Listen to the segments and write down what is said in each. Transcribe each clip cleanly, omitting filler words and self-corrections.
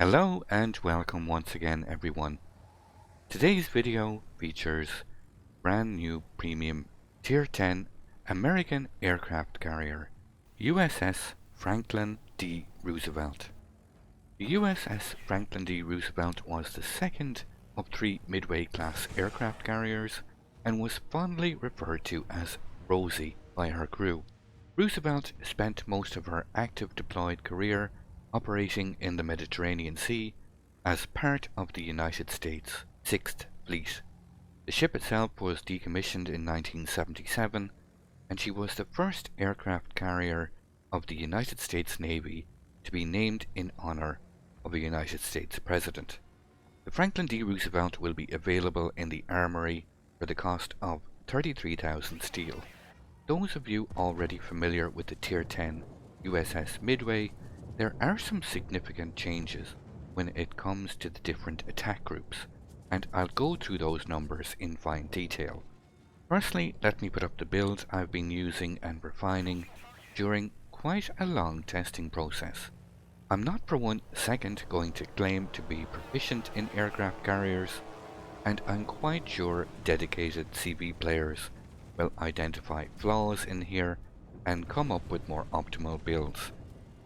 Hello and welcome once again everyone. Today's video features brand new premium Tier 10 American aircraft carrier USS Franklin D Roosevelt. The USS Franklin D Roosevelt was the second of three Midway-class aircraft carriers and was fondly referred to as Rosie by her crew. Roosevelt spent most of her active deployed career operating in the Mediterranean Sea as part of the United States 6th Fleet. The ship itself was decommissioned in 1977, and she was the first aircraft carrier of the United States Navy to be named in honor of a United States President. The Franklin D Roosevelt will be available in the armory for the cost of $33,000 steel. Those of you already familiar with the Tier 10 USS Midway, there are some significant changes when it comes to the different attack groups, and I'll go through those numbers in fine detail. Firstly, let me put up the builds I've been using and refining during quite a long testing process. I'm not for 1 second going to claim to be proficient in aircraft carriers, and I'm quite sure dedicated CV players will identify flaws in here and come up with more optimal builds.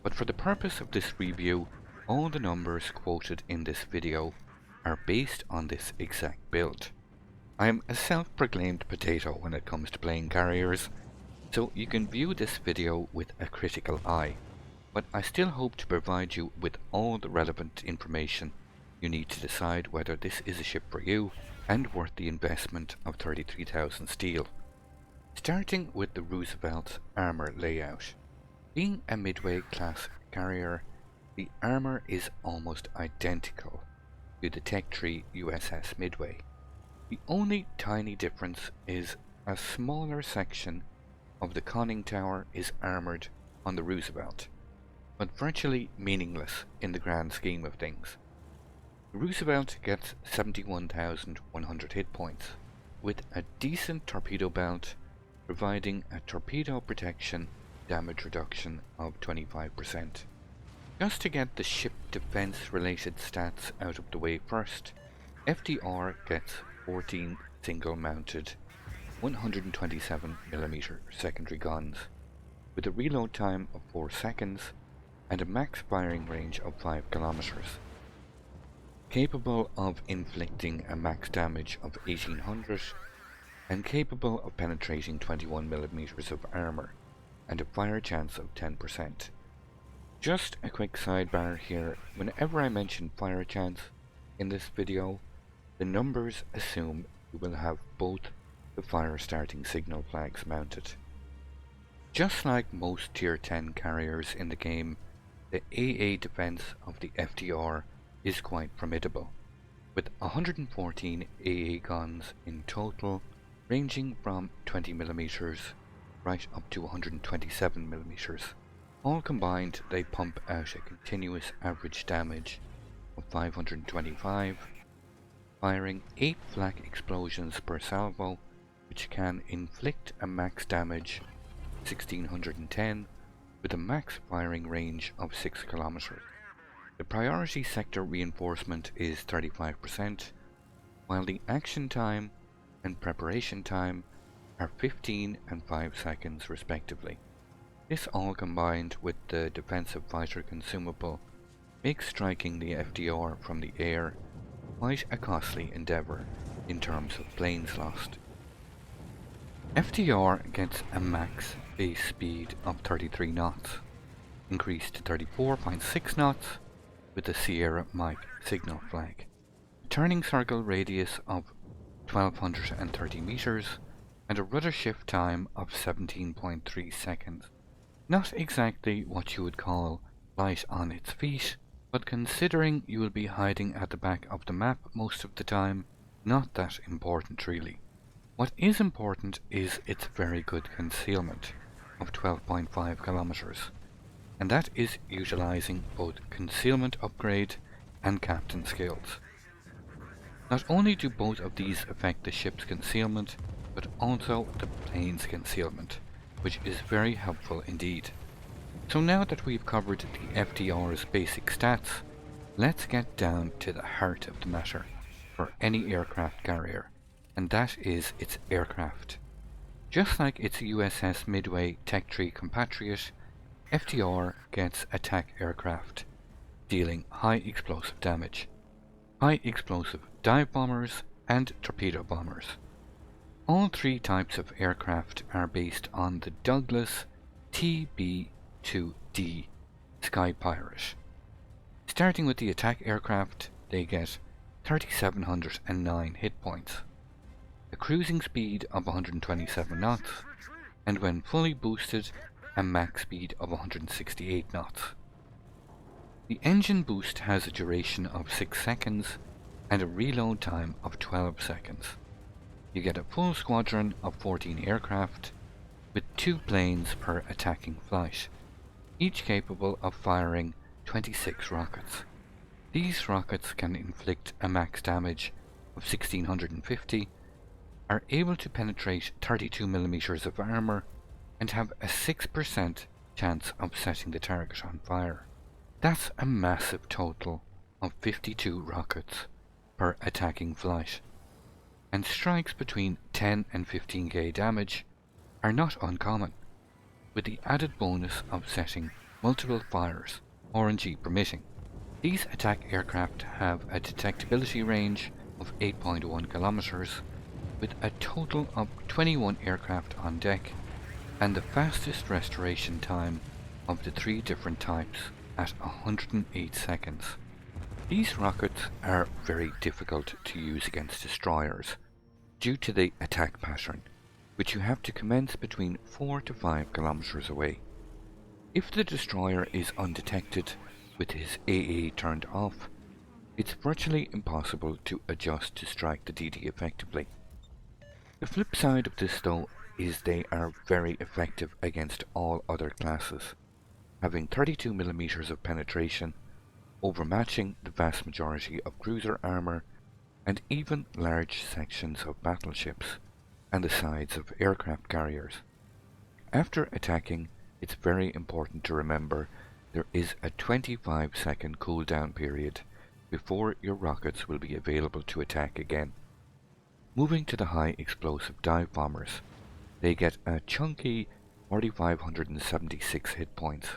But for the purpose of this review, all the numbers quoted in this video are based on this exact build. I am a self-proclaimed potato when it comes to playing carriers, so you can view this video with a critical eye, but I still hope to provide you with all the relevant information you need to decide whether this is a ship for you and worth the investment of $33,000 steel. Starting with the Roosevelt's armor layout. Being a Midway-class carrier, the armor is almost identical to the Tech 3 USS Midway. The only tiny difference is a smaller section of the conning tower is armored on the Roosevelt, but virtually meaningless in the grand scheme of things. The Roosevelt gets 71,100 hit points, with a decent torpedo belt providing a torpedo protection damage reduction of 25%. Just to get the ship defense related stats out of the way first, FDR gets 14 single mounted 127mm secondary guns with a reload time of 4 seconds and a max firing range of 5 kilometers. Capable of inflicting a max damage of 1800 and capable of penetrating 21mm of armor and a fire chance of 10%. Just a quick sidebar here, whenever I mention fire chance in this video, the numbers assume you will have both the fire starting signal flags mounted. Just like most Tier 10 carriers in the game, the AA defense of the FDR is quite formidable, with 114 AA guns in total, ranging from 20mm right up to 127mm. All combined, they pump out a continuous average damage of 525, firing 8 flak explosions per salvo, which can inflict a max damage 1610 with a max firing range of 6 kilometers. The priority sector reinforcement is 35%, while the action time and preparation time are 15 and 5 seconds respectively. This all combined with the defensive fighter consumable makes striking the FDR from the air quite a costly endeavour in terms of planes lost. FDR gets a max base speed of 33 knots, increased to 34.6 knots with the Sierra Mike signal flag, a turning circle radius of 1230 meters, and a rudder shift time of 17.3 seconds. Not exactly what you would call light on its feet, but considering you will be hiding at the back of the map most of the time, not that important really. What is important is its very good concealment of 12.5 kilometers, and that is utilizing both concealment upgrade and captain skills. Not only do both of these affect the ship's concealment, but also the plane's concealment, which is very helpful indeed. So now that we've covered the FDR's basic stats, Let's get down to the heart of the matter for any aircraft carrier, and that is its aircraft. Just like its USS Midway Tech Tree compatriot, FDR gets attack aircraft, dealing high explosive damage, high explosive dive bombers and torpedo bombers. All three types of aircraft are based on the Douglas TB-2D Sky Pirate. Starting with the attack aircraft, they get 3,709 hit points, a cruising speed of 127 knots, and when fully boosted, a max speed of 168 knots. The engine boost has a duration of 6 seconds and a reload time of 12 seconds. You get a full squadron of 14 aircraft, with 2 planes per attacking flight, each capable of firing 26 rockets. These rockets can inflict a max damage of 1650, are able to penetrate 32mm of armour, and have a 6% chance of setting the target on fire. That's a massive total of 52 rockets per attacking flight, and strikes between 10 and 15k damage are not uncommon, with the added bonus of setting multiple fires, RNG permitting. These attack aircraft have a detectability range of 8.1 kilometers, with a total of 21 aircraft on deck, and the fastest restoration time of the 3 different types at 108 seconds. These rockets are very difficult to use against destroyers due to the attack pattern, which you have to commence between 4 to 5 kilometers away. If the destroyer is undetected with his AA turned off, it's virtually impossible to adjust to strike the DD effectively. The flip side of this though is they are very effective against all other classes, having 32mm of penetration, overmatching the vast majority of cruiser armour and even large sections of battleships and the sides of aircraft carriers. After attacking, it's very important to remember there is a 25-second cooldown period before your rockets will be available to attack again. Moving to the high explosive dive bombers, they get a chunky 4,576 hit points,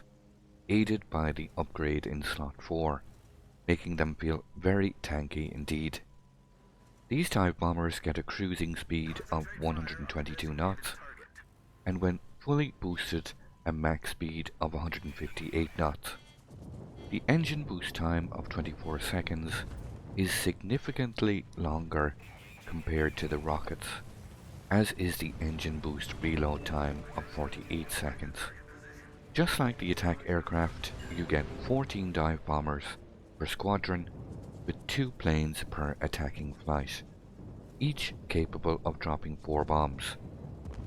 aided by the upgrade in slot 4, making them feel very tanky indeed. These dive bombers get a cruising speed of 122 knots, and when fully boosted, a max speed of 158 knots. The engine boost time of 24 seconds is significantly longer compared to the rockets, as is the engine boost reload time of 48 seconds. Just like the attack aircraft, you get 14 dive bombers per squadron, with 2 planes per attacking flight, each capable of dropping 4 bombs,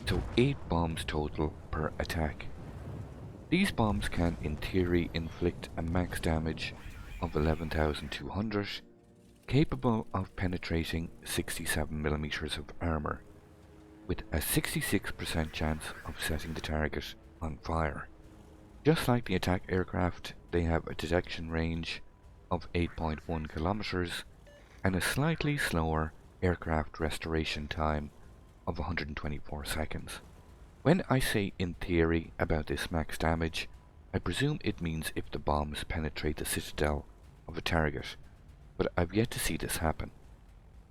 so 8 bombs total per attack. These bombs can in theory inflict a max damage of 11,200, capable of penetrating 67mm of armour, with a 66% chance of setting the target on fire. Just like the attack aircraft, they have a detection range of 8.1 kilometers and a slightly slower aircraft restoration time of 124 seconds. When I say in theory about this max damage, I presume it means if the bombs penetrate the citadel of a target, but I've yet to see this happen.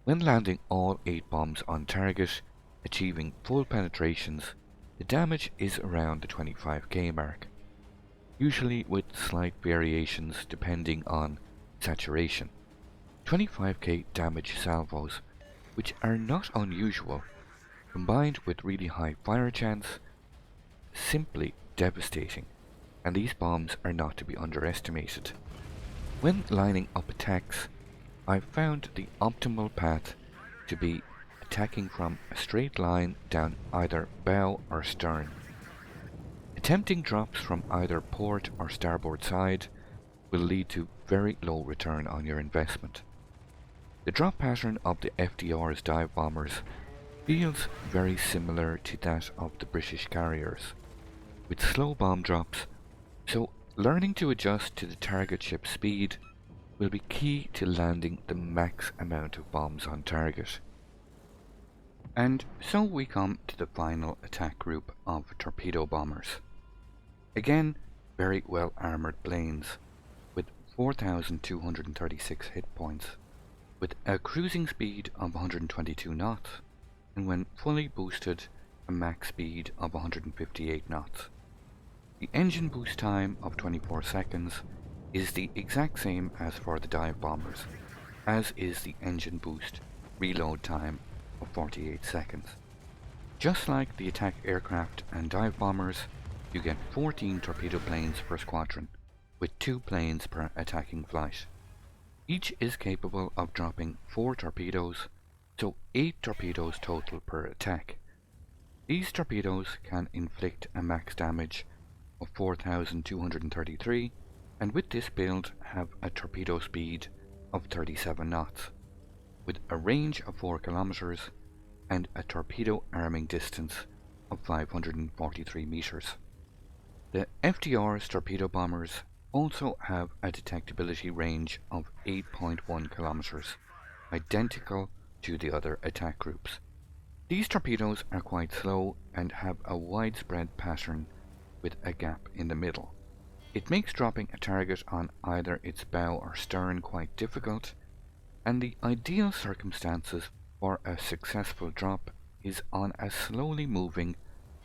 When landing all 8 bombs on target, achieving full penetrations, the damage is around the 25k mark, usually with slight variations depending on saturation. 25k damage salvos, which are not unusual, combined with really high fire chance, simply devastating, and these bombs are not to be underestimated. When lining up attacks, I've found the optimal path to be attacking from a straight line down either bow or stern. Attempting drops from either port or starboard side will lead to very low return on your investment. The drop pattern of the FDR's dive bombers feels very similar to that of the British carriers, with slow bomb drops, so learning to adjust to the target ship's speed will be key to landing the max amount of bombs on target. And so we come to the final attack group of torpedo bombers. Again, very well armoured planes with 4,236 hit points, with a cruising speed of 122 knots, and when fully boosted, a max speed of 158 knots. The engine boost time of 24 seconds is the exact same as for the dive bombers, as is the engine boost reload time of 48 seconds. Just like the attack aircraft and dive bombers, you get 14 torpedo planes per squadron, with 2 planes per attacking flight. Each is capable of dropping 4 torpedoes, so 8 torpedoes total per attack. These torpedoes can inflict a max damage of 4,233, and with this build have a torpedo speed of 37 knots, with a range of 4 kilometers and a torpedo arming distance of 543 meters. The FDR's torpedo bombers also have a detectability range of 8.1 kilometers, identical to the other attack groups. These torpedoes are quite slow and have a widespread pattern with a gap in the middle. It makes dropping a target on either its bow or stern quite difficult, and the ideal circumstances for a successful drop is on a slowly moving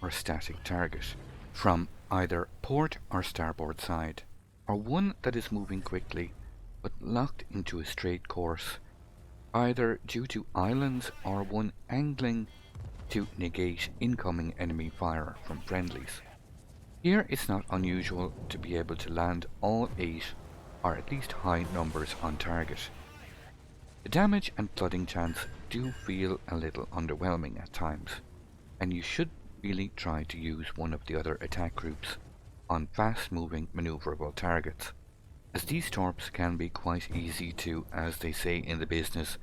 or static target from either port or starboard side, or one that is moving quickly but locked into a straight course, either due to islands or one angling to negate incoming enemy fire from friendlies. Here it's not unusual to be able to land all 8 or at least high numbers on target. The damage and flooding chance do feel a little underwhelming at times, and you should really try to use one of the other attack groups on fast-moving maneuverable targets, as these torps can be quite easy to, as they say in the business,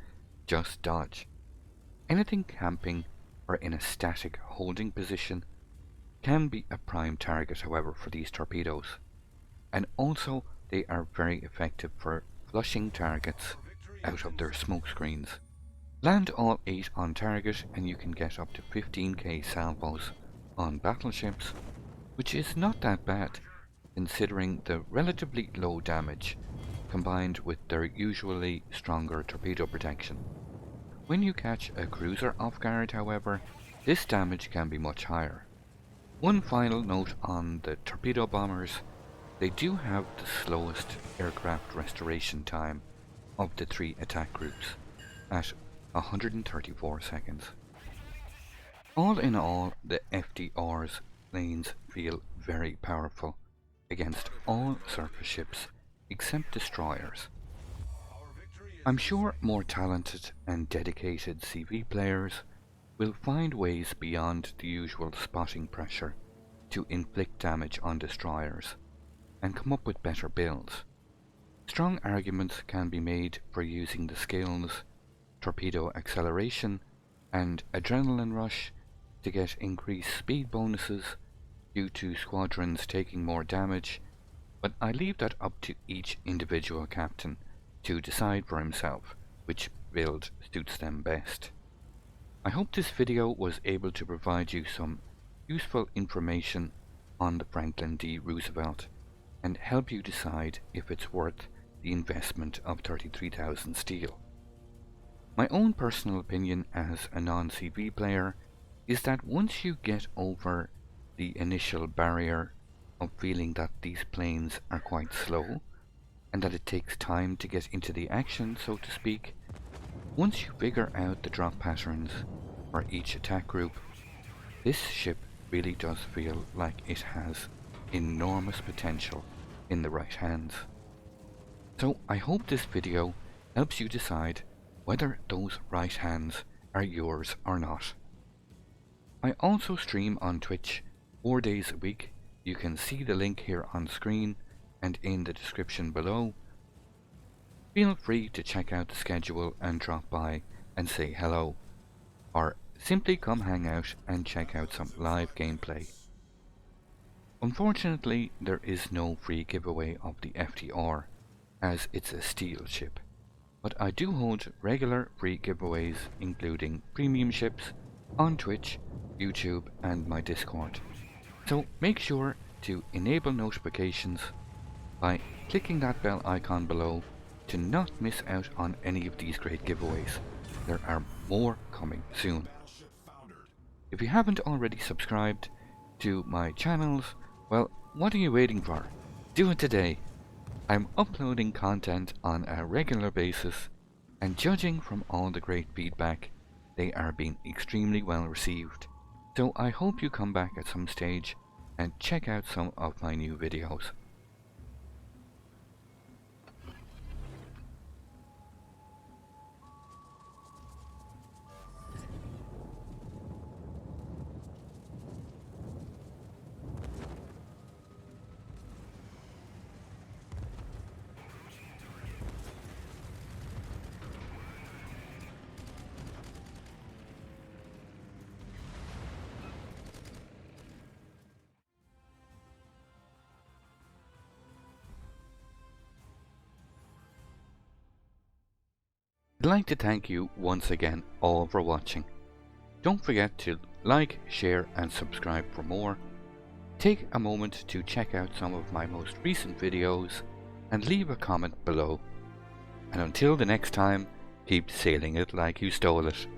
just dodge. Anything camping or in a static holding position can be a prime target, however, for these torpedoes, and also they are very effective for flushing targets out of their smoke screens. Land all 8 on target and you can get up to 15k salvos on battleships, which is not that bad considering the relatively low damage combined with their usually stronger torpedo protection. When you catch a cruiser off guard, however, this damage can be much higher. One final note on the torpedo bombers: they do have the slowest aircraft restoration time of the 3 attack groups at 134 seconds. All in all, the FDR's planes feel very powerful against all surface ships except destroyers. I'm sure more talented and dedicated CV players will find ways beyond the usual spotting pressure to inflict damage on destroyers and come up with better builds. Strong arguments can be made for using the skills torpedo acceleration and adrenaline rush to get increased speed bonuses due to squadrons taking more damage, but I leave that up to each individual captain to decide for himself which build suits them best. I hope this video was able to provide you some useful information on the Franklin D Roosevelt and help you decide if it's worth the investment of 33,000 steel. My own personal opinion as a non-CV player is that once you get over the initial barrier of feeling that these planes are quite slow and that it takes time to get into the action, so to speak, once you figure out the drop patterns for each attack group, this ship really does feel like it has enormous potential in the right hands. So I hope this video helps you decide whether those right hands are yours or not. I also stream on Twitch 4 days a week. You can see the link here on screen and in the description below. Feel free to check out the schedule and drop by and say hello, or simply come hang out and check out some live gameplay. Unfortunately, there is no free giveaway of the FDR, as it's a steel ship, but I do hold regular free giveaways including premium ships on Twitch, YouTube and my Discord. So make sure to enable notifications by clicking that bell icon below to not miss out on any of these great giveaways. There are more coming soon. If you haven't already subscribed to my channels, well, what are you waiting for? Do it today. I'm uploading content on a regular basis, and judging from all the great feedback, they are being extremely well received. So I hope you come back at some stage and check out some of my new videos. I'd like to thank you once again all for watching. Don't forget to like, share and subscribe for more. Take a moment to check out some of my most recent videos and leave a comment below. And until the next time, keep sailing it like you stole it.